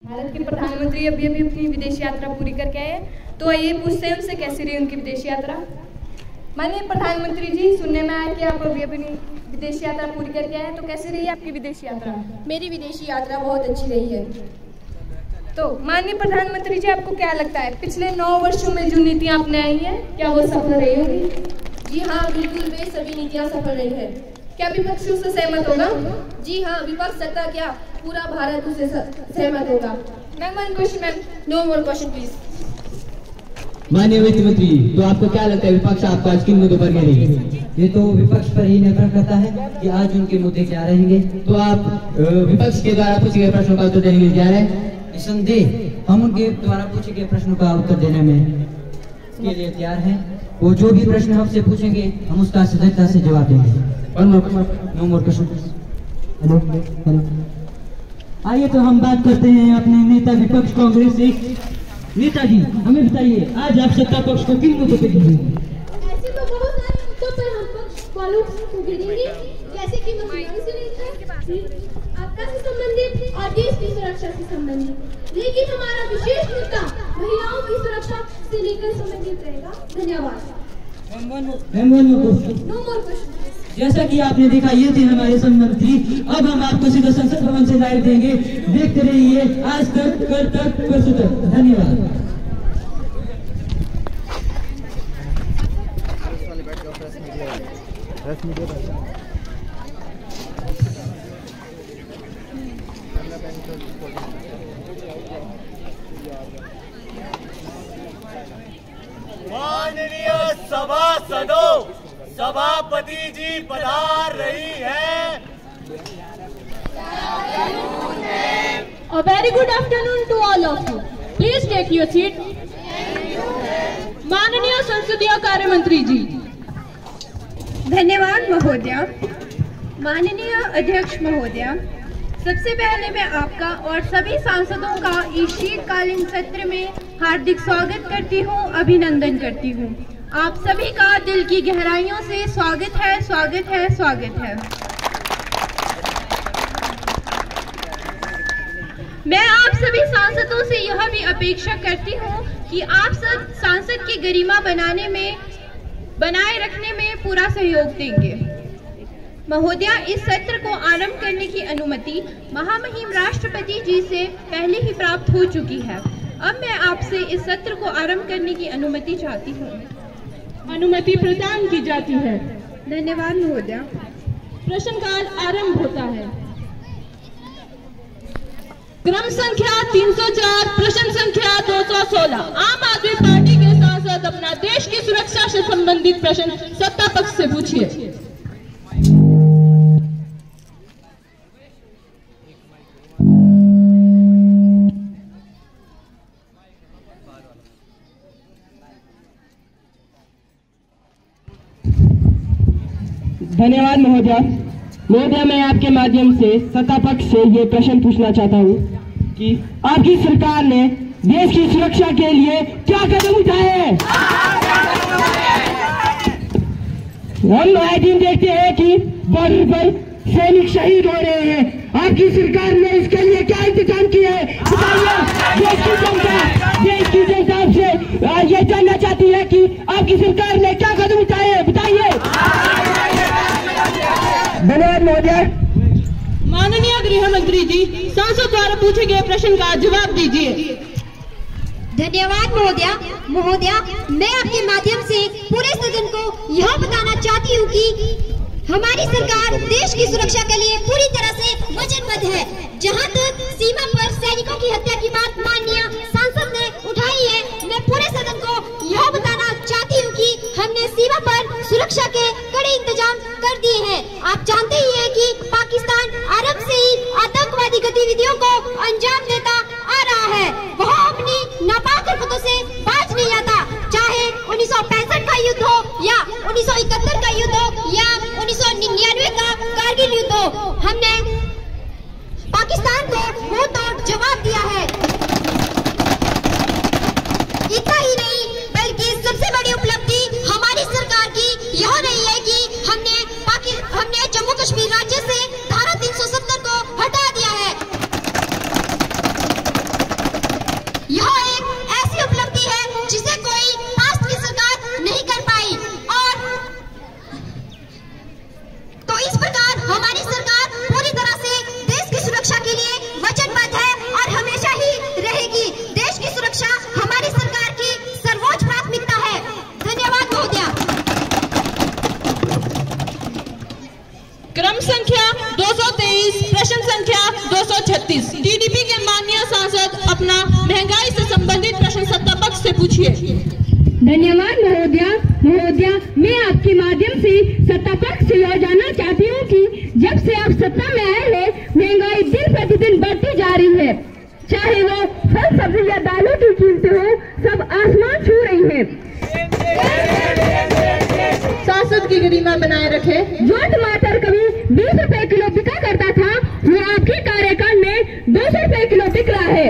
भारत के प्रधानमंत्री अभी अपनी विदेश यात्रा पूरी करके आए हैं, तो आइए पूछते हैं उनसे कैसी रही उनकी विदेश यात्रा। माननीय प्रधानमंत्री जी, सुनने में आया कि आप अभी अपनी विदेश यात्रा पूरी करके आए हैं, तो कैसी रही आपकी विदेश यात्रा? मेरी विदेशी यात्रा बहुत अच्छी रही है। तो माननीय प्रधानमंत्री जी, आपको क्या लगता है पिछले 9 वर्षों में जो नीतियाँ आपने आई हैं, क्या वो सफल रही होगी? जी हाँ, बिल्कुल, वे सभी नीतियाँ सफल रही है। क्या विपक्ष उससे सहमत होगा? जी हाँ, विपक्ष सकता क्या, पूरा भारत उससे सहमत होगा। Ma'am, one question ma'am. No more question please. माननीय वित्त मंत्री, तो आपको क्या लगता है विपक्ष आपको आज किन मुद्दों पर घेरेगी? ये तो विपक्ष पर ही निर्भर करता है कि आज उनके मुद्दे क्या रहेंगे। तो आप विपक्ष के द्वारा पूछे गए प्रश्नों का उत्तर देने के लिए तैयार हैं? निसंदेह हम उनके द्वारा पूछे गए प्रश्नों का उत्तर देने में के लिए तैयार हैं। वो जो भी प्रश्न हमसे पूछेंगे हम उसका सजगता से जवाब देंगे। No more question. हेलो, आइए तो हम बात करते हैं अपने नेता विपक्ष कांग्रेस से। नेताजी, हमें बताइए आज आप सत्ता पक्ष को किन मुद्दों पे घेरेंगे? ऐसे तो बहुत सारे मुद्दों पर हम पक्ष वालों को घेरेंगे, जैसे कि महंगाई से लेकर आपदा से संबंधित और देश की सुरक्षा से संबंधित। लेकिन हमारा विशेष मुद्दा महिलाओं की सुरक्षा से लेकर संबंधित रहेगा। धन्यवाद। No more question. जैसा कि आपने देखा, ये थे हमारे मंत्री। अब हम आपको सीधा संसद भवन से लाइव देंगे। देखते रहिए आज तक, कल तक, परसों तक। धन्यवाद। माननीय सभासदों, सभापति जी पधार रही है। A very good afternoon to all of you. Please take your seat. माननीय संसदीय कार्य मंत्री जी। धन्यवाद महोदया। माननीय अध्यक्ष महोदया, सबसे पहले मैं आपका और सभी सांसदों का इस शीतकालीन सत्र में हार्दिक स्वागत करती हूँ, अभिनंदन करती हूँ। आप सभी का दिल की गहराइयों से स्वागत है, स्वागत है, स्वागत है। मैं आप सभी सांसदों से यह भी अपेक्षा करती हूँ कि आप सब सांसद की गरिमा बनाए रखने में पूरा सहयोग देंगे। महोदया, इस सत्र को आरंभ करने की अनुमति महामहिम राष्ट्रपति जी से पहले ही प्राप्त हो चुकी है। अब मैं आपसे इस सत्र को आरंभ करने की अनुमति चाहती हूँ। अनुमति प्रदान की जाती है। धन्यवाद महोदया। प्रश्नकाल आरंभ होता है। क्रम संख्या 304, प्रश्न संख्या 216। आम आदमी पार्टी के सांसद अपना देश की सुरक्षा से संबंधित प्रश्न सत्ता पक्ष से पूछिए। धन्यवाद महोदया। महोदया, मैं आपके माध्यम से सत्ता पक्ष से ये प्रश्न पूछना चाहता हूँ कि आपकी सरकार ने देश की सुरक्षा के लिए क्या कदम उठाए हैं? हम आए दिन देखते हैं कि बॉर्डर पर सैनिक शहीद हो रहे हैं। आपकी सरकार ने इसके लिए क्या इंतजाम किए हैं? बताइए। देश की जनता आपसे ये जानना चाहती है कि आपकी सरकार ने क्या कदम उठाए हैं, बताइए। धन्यवाद महोदया। माननीय गृह मंत्री जी, सांसद द्वारा पूछे गए प्रश्न का जवाब दीजिए। धन्यवाद महोदया। महोदया, मैं आपके माध्यम से पूरे सदन को यह बताना चाहती हूँ कि हमारी सरकार देश की सुरक्षा के लिए पूरी तरह से वचनबद्ध है। जहाँ तक सीमा पर सैनिकों की हत्या की बात माननीय सांसद ने उठाई है, मैं पूरे सदन को यह बताना चाहती हूँ कि हमने सीमा पर सुरक्षा के कड़े इंतजाम कर दिए हैं। आप जानते ही हैं कि पाकिस्तान आरंभ से ही आतंकवादी गतिविधियों को अंजाम देता आ रहा है। वह अपनी नापाक हरकतों से बाज नहीं आता, चाहे 1965 का युद्ध हो या 1971 का युद्ध हो या 1999 का कारगिल युद्ध हो। हमने पाकिस्तान को मुंह तोड़ जवाब यह एक ऐसी उपलब्धि है जिसे कोई पास्ट की सरकार नहीं कर पाई। और तो इस प्रकार हमारी सरकार पूरी तरह से देश की सुरक्षा के लिए वचनबद्ध है और हमेशा ही रहेगी। देश की सुरक्षा हमारी सरकार की सर्वोच्च प्राथमिकता है। धन्यवाद महोदया। क्रम संख्या 223, प्रश्न संख्या 236। टीडीपी के माननीय सांसद अपना महंगाई से संबंधित प्रश्न सत्ता पक्ष से पूछिए। धन्यवाद महोदया। महोदया, मैं आपके माध्यम से सत्ता पक्ष से यह जानना चाहती हूँ कि जब से आप सत्ता में आए हैं, महंगाई दिन प्रतिदिन बढ़ती जा रही है। चाहे वो फल सब्जी या दालों की कीमतें हो, सब आसमान छू रही है। सांसद की गरिमा बनाए रखे। जो टमाटर कभी 20 रुपए किलो बिका करता था, वो आपके कार्यकाल में 200 रुपए किलो बिक रहा है।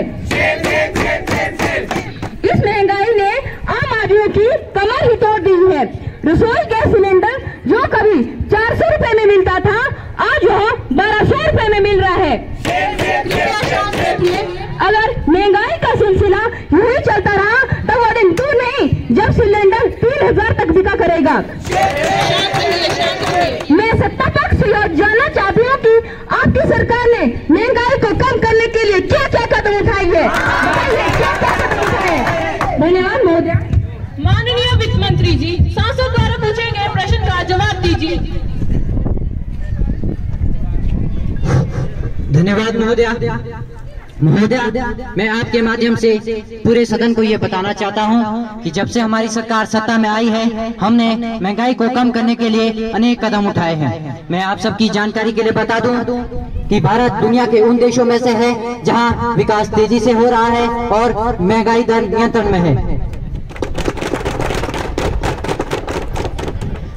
इस महंगाई ने आम आदमियों की कमर ही तोड़ दी है। रसोई गैस सिलेंडर जो कभी 400 रुपए में मिलता था, आज वह 1200 रुपए में मिल रहा है। अगर महंगाई का सिलसिला यूं ही चलता रहा तो वो दिन दूर नहीं जब सिलेंडर 3000 तक बिका करेगा। मैं सत्ता पक्ष से यह जानना चाहती हूँ कि आपकी सरकार ने महंगाई को कम करने के लिए क्या क्या कदम उठाई है। धन्यवाद महोदया। माननीय वित्त मंत्री जी, सांसद द्वारा पूछे गए प्रश्न का जवाब दीजिए। धन्यवाद महोदया। महोदया, मैं आपके माध्यम से पूरे सदन को ये बताना चाहता हूँ कि जब से हमारी सरकार सत्ता में आई है, हमने महंगाई को कम करने के लिए अनेक कदम उठाए हैं। मैं आप सबकी जानकारी के लिए बता दूं कि भारत दुनिया के उन देशों में से है जहां विकास तेजी से हो रहा है और महंगाई दर नियंत्रण में है।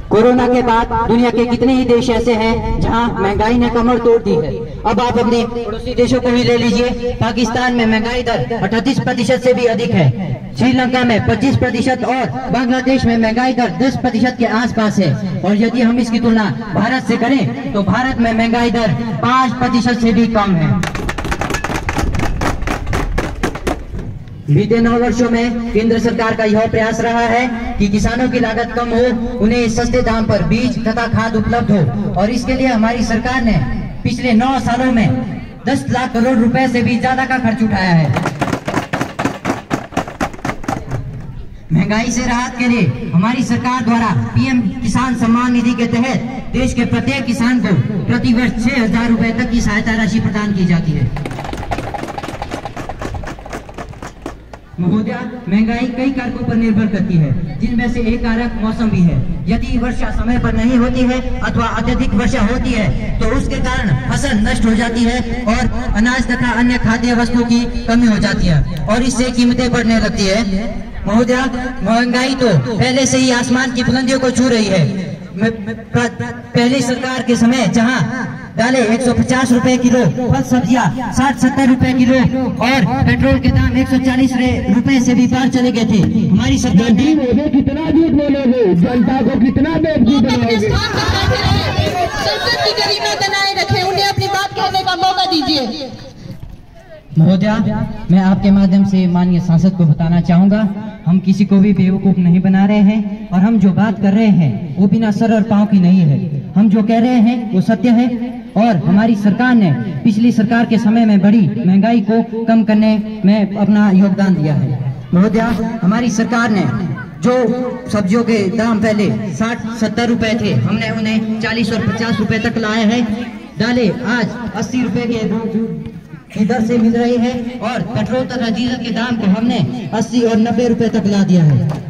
कोरोना के बाद दुनिया के कितने ही देश ऐसे हैं जहां महंगाई ने कमर तोड़ दी है। अब आप अपने पड़ोसी देशों को ही ले लीजिए। पाकिस्तान में महंगाई दर 38% से भी अधिक है, श्रीलंका में 25% और बांग्लादेश में महंगाई दर 10% के आसपास है। और यदि हम इसकी तुलना भारत से करें तो भारत में महंगाई दर 5% से भी कम है। बीते 9 वर्षों में केंद्र सरकार का यह प्रयास रहा है कि किसानों की लागत कम हो, उन्हें सस्ते दाम पर बीज तथा खाद उपलब्ध हो। और इसके लिए हमारी सरकार ने पिछले 9 सालों में 10 लाख करोड़ रुपए से भी ज्यादा का खर्च उठाया है। महंगाई से राहत के लिए हमारी सरकार द्वारा पीएम किसान सम्मान निधि के तहत देश के प्रत्येक किसान को प्रतिवर्ष 6000 रुपए तक की सहायता राशि प्रदान की जाती है। महोदया, महंगाई कई कारकों पर निर्भर करती है, जिनमें से एक कारक मौसम भी है। यदि वर्षा समय पर नहीं होती है अथवा अत्यधिक वर्षा होती है तो उसके कारण फसल नष्ट हो जाती है और अनाज तथा अन्य खाद्य वस्तुओं की कमी हो जाती है और इससे कीमतें बढ़ने लगती है। महोदया, महंगाई तो पहले से ही आसमान की बुलंदियों को छू रही है। पहली सरकार के समय जहां दालें 150 रुपए किलो, फल सब्जियां 60-70 रुपए किलो और पेट्रोल के दाम 140 रुपए से भी पार चले गए थे, हमारी सरकार ने कितना झूठ बोलोगे, जनता को कितना बेवकूफ बनाओगे। संसद की गरिमा बनाए रखें, उन्हें अपनी बात कहने का मौका दीजिए। महोदया, मैं आपके माध्यम से माननीय सांसद को बताना चाहूंगा, हम किसी को भी बेवकूफ नहीं बना रहे हैं और हम जो बात कर रहे हैं वो बिना सर और पांव की नहीं है। हम जो कह रहे हैं वो सत्य है और हमारी सरकार ने पिछली सरकार के समय में बढ़ी महंगाई को कम करने में अपना योगदान दिया है। महोदया, हमारी सरकार ने जो सब्जियों के दाम पहले 60-70 रुपए थे, हमने उन्हें 40 और 50 रुपए तक लाए हैं। दालें आज 80 रुपए की दर से मिल रही है और पेट्रोल तथा डीजल के दाम को हमने 80 और 90 रुपए तक ला दिया है।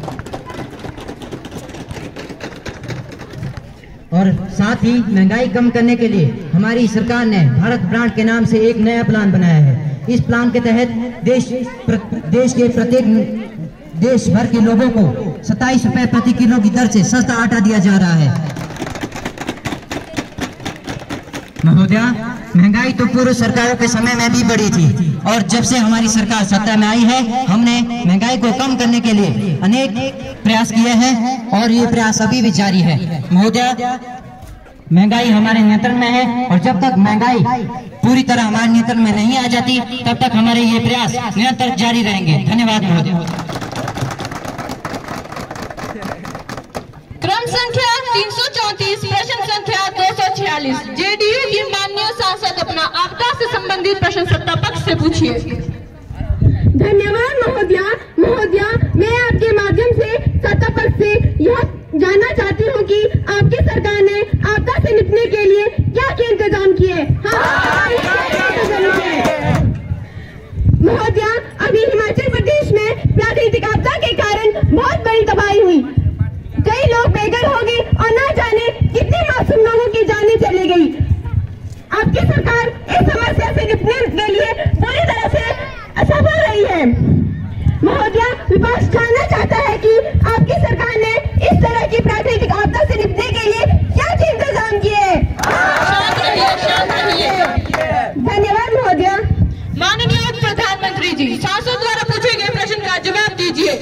और साथ ही महंगाई कम करने के लिए हमारी सरकार ने भारत ब्रांड के नाम से एक नया प्लान बनाया है। इस प्लान के तहत देश के प्रत्येक देश भर के लोगों को 27 रुपए प्रति किलो की दर से सस्ता आटा दिया जा रहा है। महोदया, महंगाई तो पूर्व सरकारों के समय में भी बढ़ी थी और जब से हमारी सरकार सत्ता में आई है, हमने महंगाई को कम करने के लिए अनेक प्रयास किए हैं और ये प्रयास अभी भी जारी है। महोदया, महंगाई हमारे नियंत्रण में है और जब तक महंगाई पूरी तरह हमारे नियंत्रण में नहीं आ जाती तब तक हमारे ये प्रयास निरंतर जारी रहेंगे। धन्यवाद महोदय। क्रम संख्या 334 प्रश्न संख्या 246 जेडीयू की माननीय सांसद अपना आपदा से संबंधित प्रश्न सत्ता पक्ष से पूछिए। धन्यवाद महोदया, मैं आपके माध्यम से सत्ता पक्ष से यह जानना चाहती हूँ कि आपकी सरकार ने आपदा से निपटने के लिए क्या क्या इंतजाम किए। महोदया, अभी हिमाचल प्रदेश में प्राकृतिक आपदा के कारण बहुत बड़ी तबाही हुई, कई लोग बेघर हो गए और न जाने कितने मासूम लोगों की जानें चली गई। आपकी सरकार इस समस्या से निपटने के लिए पूरी तरह से असफल रही है। महोदया, विपक्ष जानना चाहता है कि आपकी सरकार ने इस तरह की प्राकृतिक आपदा से निपटने के लिए क्या क्या इंतजाम किए। धन्यवाद महोदया। माननीय प्रधानमंत्री जी, सांसद द्वारा पूछे गए प्रश्न का जवाब दीजिए।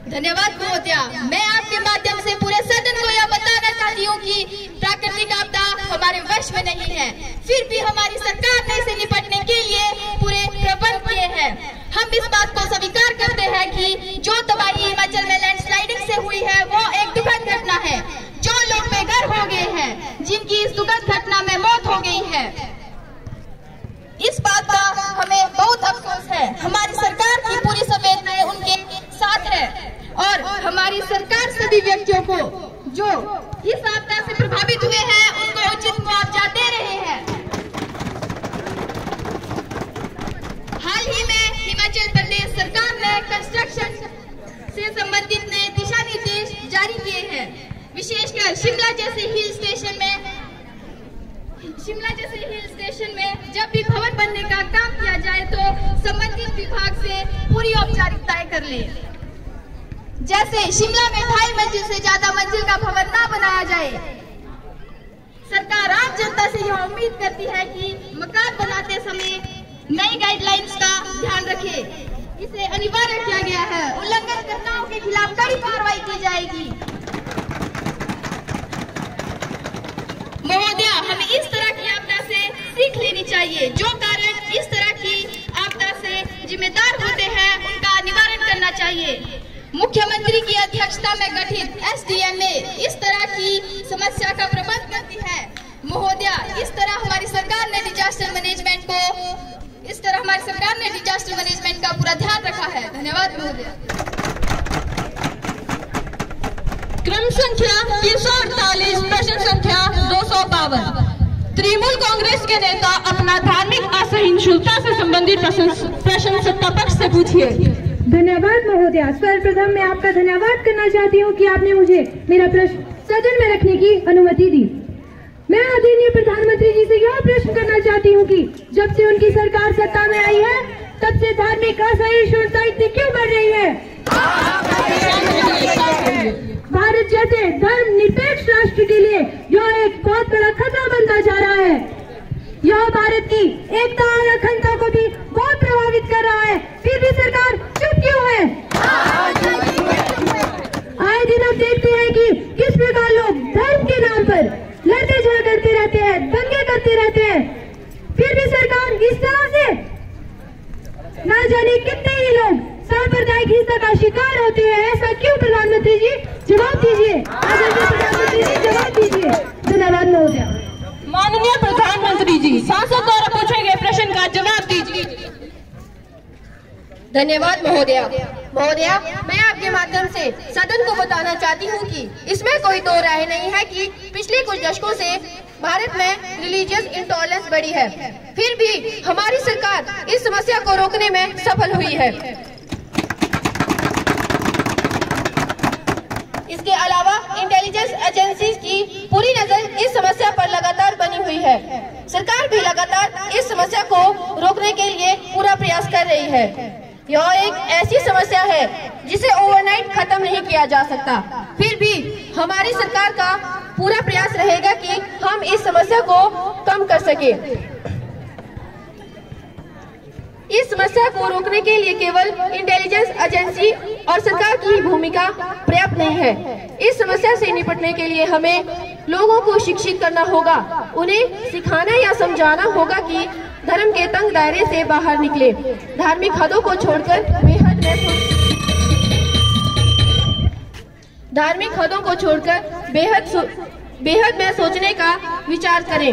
धन्यवाद महोदया, मैं आपके माध्यम से पूरे सदन को यह बताना चाहती हूँ कि प्राकृतिक आपदा हमारे वश में नहीं है, फिर भी हमारी सरकार ने इसे निपटने के लिए पूरे प्रबंध किए हैं। हम इस बात को स्वीकार करते हैं कि जो तबाही हिमाचल में लैंडस्लाइडिंग से हुई है वो एक दुखद घटना है। जो लोग बेघर हो गए हैं, जिनकी इस दुखद घटना में मौत हो गई है, इस बात का हमें बहुत अफसोस है। हमारी सरकार की पूरी संवेदनाएं उनके साथ है और हमारी सरकार सभी व्यक्तियों को जो इस आपदा से प्रभावित हुए हैं उनको उचित मुआवजा दे रहे हैं। हाल ही में हिमाचल प्रदेश सरकार ने कंस्ट्रक्शन से संबंधित नए दिशा निर्देश जारी किए हैं। विशेषकर शिमला जैसे हिल स्टेशन में जब भी भवन बनने का काम किया जाए तो संबंधित विभाग से पूरी औपचारिकताएं कर ले। जैसे शिमला में 2.5 मंजिल से ज्यादा मंजिल का भवन ना बनाया जाए। सरकार आम जनता से यह उम्मीद करती है कि मकान बनाते समय नई गाइडलाइंस का ध्यान रखे। इसे अनिवार्य किया गया है। उल्लंघनकर्ताओं के खिलाफ कड़ी कार्रवाई की जाएगी। महोदया, हमें इस तरह की आपदा से सीख लेनी चाहिए। जो कारण इस तरह की आपदा से जिम्मेदार होते हैं उनका निवारण करना चाहिए। मुख्यमंत्री की अध्यक्षता में गठित एसडीएमए इस तरह की समस्या का प्रबंध करती है। महोदया, इस तरह हमारी सरकार ने डिजास्टर मैनेजमेंट का पूरा ध्यान रखा है। धन्यवाद महोदया। क्रम संख्या 348 प्रश्न संख्या 252 तृणमूल कांग्रेस के नेता अपना धार्मिक असहिष्णुता से संबंधित प्रश्न सत्ता पक्ष से पूछिए। धन्यवाद महोदया। सर्वप्रथम मैं आपका धन्यवाद करना चाहती हूँ कि आपने मुझे मेरा प्रश्न सदन में रखने की अनुमति दी। मैं आदरणीय प्रधानमंत्री जी से यह प्रश्न करना चाहती हूँ कि जब से उनकी सरकार सत्ता में आई है तब से धार्मिक असहिष्णुता इतनी क्यों बढ़ रही है। भारत जैसे धर्म निरपेक्ष राष्ट्र के लिए यह एक बहुत बड़ा खतरा बनता जा रहा है। यह भारत की एकता और अखंडता को भी बहुत प्रभावित कर रहा है, फिर भी सरकार चुप क्यों है। आए दिन हम देखते हैं कि किस प्रकार लोग धर्म के नाम पर लड़ते झगड़ते रहते हैं, दंगे करते रहते हैं, फिर भी सरकार इस तरह से न जाने कितने ही लोग सांप्रदायिक हिंसा का शिकार होते हैं। ऐसा क्यों प्रधानमंत्री जी? जवाब दीजिए। आदरणीय प्रधानमंत्री जी जवाब दीजिए। धन्यवाद महोदया। माननीय प्रधानमंत्री जी, सांसद द्वारा पूछे गए प्रश्न का जवाब दीजिए। धन्यवाद महोदया। महोदया, मैं आपके माध्यम से सदन को बताना चाहती हूँ कि इसमें कोई दो राय नहीं है कि पिछले कुछ दशकों से भारत में रिलीजियस इंटॉलरेंस बढ़ी है, फिर भी हमारी सरकार इस समस्या को रोकने में सफल हुई है। इसके अलावा इंटेलिजेंस एजेंसीज की पूरी नजर इस समस्या पर लगातार बनी हुई है। सरकार भी लगातार इस समस्या को रोकने के लिए पूरा प्रयास कर रही है। यह एक ऐसी समस्या है जिसे ओवरनाइट खत्म नहीं किया जा सकता, फिर भी हमारी सरकार का पूरा प्रयास रहेगा कि हम इस समस्या को कम कर सके। इस समस्या को रोकने के लिए केवल इंटेलिजेंस एजेंसी और सरकार की भूमिका पर्याप्त नहीं है। इस समस्या से निपटने के लिए हमें लोगों को शिक्षित करना होगा, उन्हें सिखाना या समझाना होगा कि धर्म के तंग दायरे से बाहर निकले, धार्मिक हदों को छोड़कर बेहद में सोचने का विचार करें।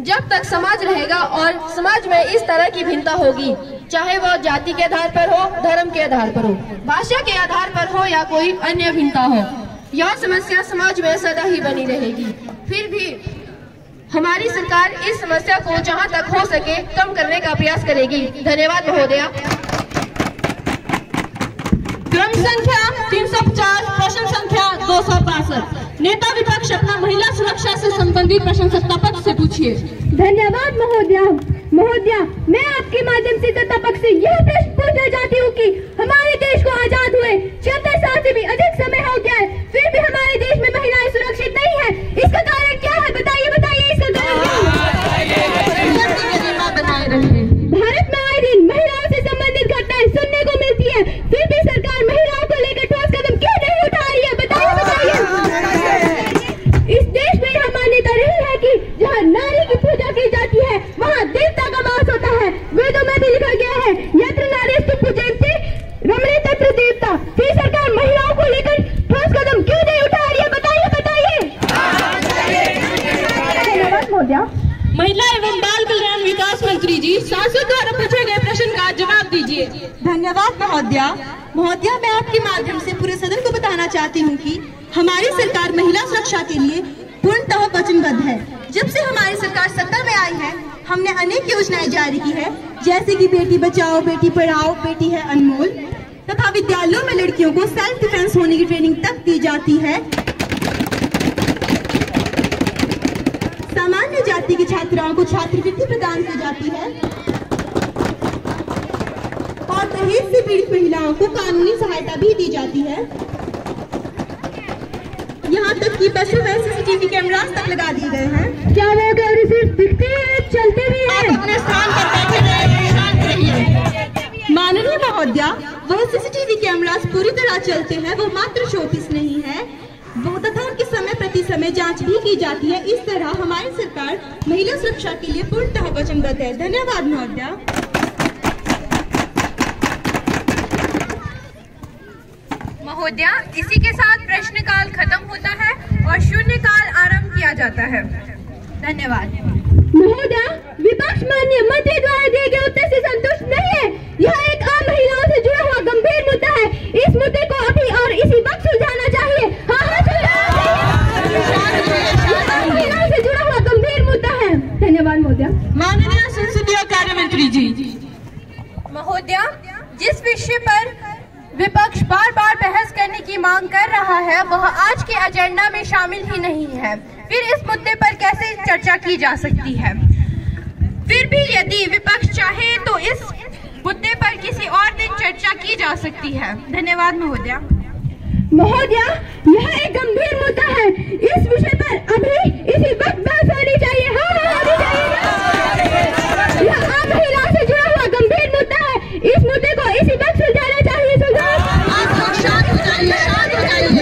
जब तक समाज रहेगा और समाज में इस तरह की भिन्नता होगी, चाहे वो जाति के आधार पर हो, धर्म के आधार पर हो, भाषा के आधार पर हो या कोई अन्य भिन्नता हो, यह समस्या समाज में सदा ही बनी रहेगी। फिर भी हमारी सरकार इस समस्या को जहां तक हो सके कम करने का प्रयास करेगी। धन्यवाद महोदया। क्रम संख्या 350, प्रश्न संख्या 262। नेता विपक्ष अपना महिला सुरक्षा से संबंधित प्रश्न सत्ता पक्ष से पूछिए। धन्यवाद महोदया। मैं आपके माध्यम से सत्ता पक्ष से यह प्रश्न पूछना चाहती हूँ कि हमारे देश को आजाद हुए 76 साल से भी अधिक समय हो गया है, फिर भी हमारे देश में महिलाएं सुरक्षित नहीं है। इसका कारण क्या है? बताइए इसका कारण क्या है? भारत में आए दिन महिलाओं से संबंधित घटनाएं सुनने को मिलती है, फिर भी सरकार महिलाओं को लेकर ठोस कदम क्यों नहीं उठा रही है? बताइए। इस देश में यह मान्यता रही है कि जहाँ नारी की पूजा की जाती है वहाँ देवता का वास होता है। वेदों में भी लिखा गया है, यत्र नारीस्तु पूज्यन्ते रमणे तत्र देवता। फिर सरकार महिलाओं को लेकर ठोस कदम क्यों नहीं उठा रही है? बताइए। धन्यवाद महोदया। महिला एवं बाल कल्याण विकास मंत्री जी, सांसद द्वारा पूछे गए प्रश्न का जवाब दीजिए। धन्यवाद महोदया। मैं आपके माध्यम से पूरे सदन को बताना चाहती हूँ कि हमारी सरकार महिला सुरक्षा के लिए पूर्णतः वचनबद्ध है। जब से हमारी सरकार सत्ता में आई है, हमने अनेक योजनाएं जारी की है, जैसे कि बेटी बचाओ, बेटी पढ़ाओ, बेटी है अनमोल, तथा विद्यालयों में लड़कियों को सेल्फ डिफेंस होने की ट्रेनिंग तक दी जाती है। सामान्य जाति की छात्राओं को छात्रवृत्ति प्रदान की जाती है और दहेज से पीड़ित महिलाओं को कानूनी सहायता भी दी जाती है। यहाँ तक कि बसों में सीसीटीवी कैमरास तक लगा दिए गए हैं। क्या वो कैमरे सिर्फ दिखते हैं, चलते भी हैं? आप अपने स्थान पर बैठे रहिए, शांत रहिए। माननीय महोदया, वह सीसीटीवी कैमरास पूरी तरह चलते हैं, वो मात्र शोपीस नहीं है, वो तथा उनके समय प्रति समय जांच भी की जाती है। इस तरह हमारी सरकार महिला सुरक्षा के लिए पूर्णतः वचनबद्ध है। धन्यवाद महोदया। महोदया, इसी के साथ प्रश्नकाल खत्म होता है और शून्यकाल आरंभ किया जाता है। धन्यवाद। महोदया, विपक्ष माननीय मंत्री द्वारा दिए गए उत्तर से संतुष्ट नहीं है। यह एक आम महिलाओं से जुड़ा हुआ गंभीर मुद्दा है। इस मुद्दे को अभी और इसी वक्त सुलझाना चाहिए। महिलाओं से जुड़ा हुआ गंभीर मुद्दा है। धन्यवाद महोदया। माननीय संसदीय कार्य मंत्री जी। महोदया, जिस विषय पर विपक्ष बार बार बहस करने की मांग कर रहा है वह आज के एजेंडा में शामिल ही नहीं है, फिर इस मुद्दे पर कैसे चर्चा की जा सकती है? फिर भी यदि विपक्ष चाहे तो इस मुद्दे पर किसी और दिन चर्चा की जा सकती है। धन्यवाद महोदया। महोदया, यह एक गंभीर मुद्दा है। इस विषय पर अभी इसी वक्त बहस होनी चाहिए। होनी चाहिए। यह आम महिलाओं से जुड़ा हुआ गंभीर मुद्दा है। इस मुद्दे को इसी वक्त सुलझाना चाहिए। शांत हो जाइए, शांत हो जाइए।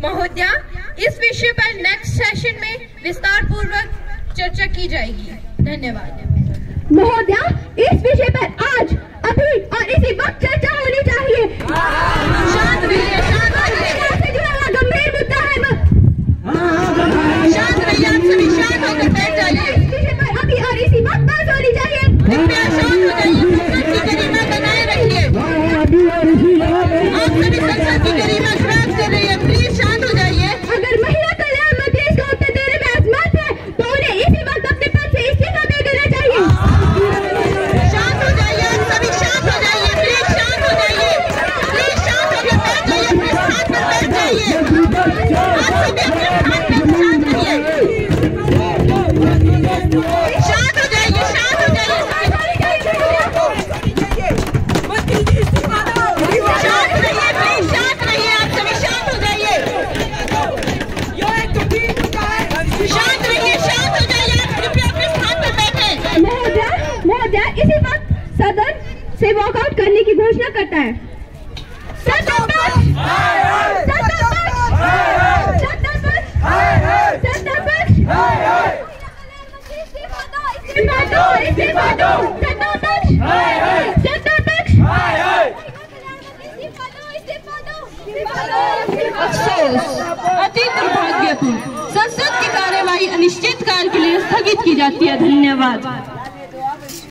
महोदया, इस विषय पर नेक्स्ट सेशन में विस्तार पूर्वक चर्चा की जाएगी। धन्यवाद। महोदया, इस विषय पर आज अभी और इसी वक्त चर्चा होनी चाहिए। शांत रहिए, शांत रहिए। से जुड़ा हुआ गंभीर मुद्दा है। शांत रहिए, आप सभी शांत होकर बैठ जाइए। इस विषय पर अभी और इसी वक्त बात होनी चाहिए। कृपया शांत हो जाइए, संसद की गरिमा बनाए रखिए। आप सभी संसद की गरिमा खराब कर रही है, प्लीज शांत हो जाइए। अगर महिला कल्याण मंत्री इसका उत्तर देने में असमर्थ है तो उन्हें इसी वक्त अपने पद से इस्तीफा दे देना चाहिए। शांत हो जाइए, आप सभी शांत हो जाइए, प्लीज शांत हो जाइए, प्लीज शांत हो अफसोस, अति दुर्भाग्यपूर्ण, संसद की कार्यवाही अनिश्चित काल के लिए स्थगित की जाती है। धन्यवाद।